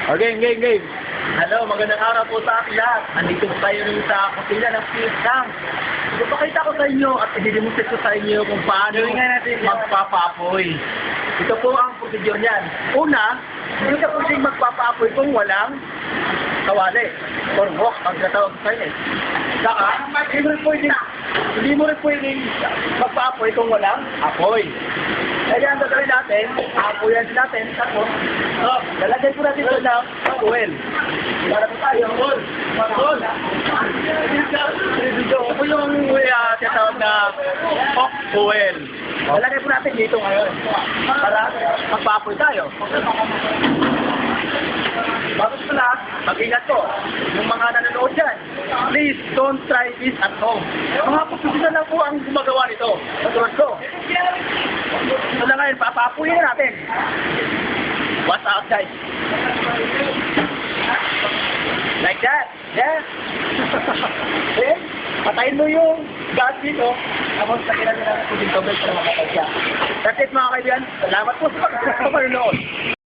Okay, game. Hello, magandang araw po sa akin lahat. Andito po tayo rin sa kusina ng Sisang. Ipapakita ko sa inyo at i-demonstrate ko sa inyo kung paano magpapapoy. Ito po ang procedure niyan. Una, hindi ka pwedeng magpapapoy kung walang kawali or wok ang tinatawag sa inyo. Saka, hindi mo rin pwedeng magpapoy kung walang apoy. Kaya ang gagawin natin, apoyan natin, tapos, lalagay po natin ito ng fuel. Para po tayo, fuel. Ito po yung tinatawag na hot fuel. Lalagay po natin dito ngayon para magpapoy tayo. Bago sa lahat, mag-ingat ko. Yung mga nanonood dyan, please don't try this at home. Mga pupusisan lang po ang gumagawa nito. Matulad ko. So na ngayon, papapuyin natin. Watch out, guys. Like that. Yeah. Then, patayin mo yung gas dito. Tapos, lagyan natin ang tubig para makapag siya. That's it, mga kaibigan. Salamat po sa panonood.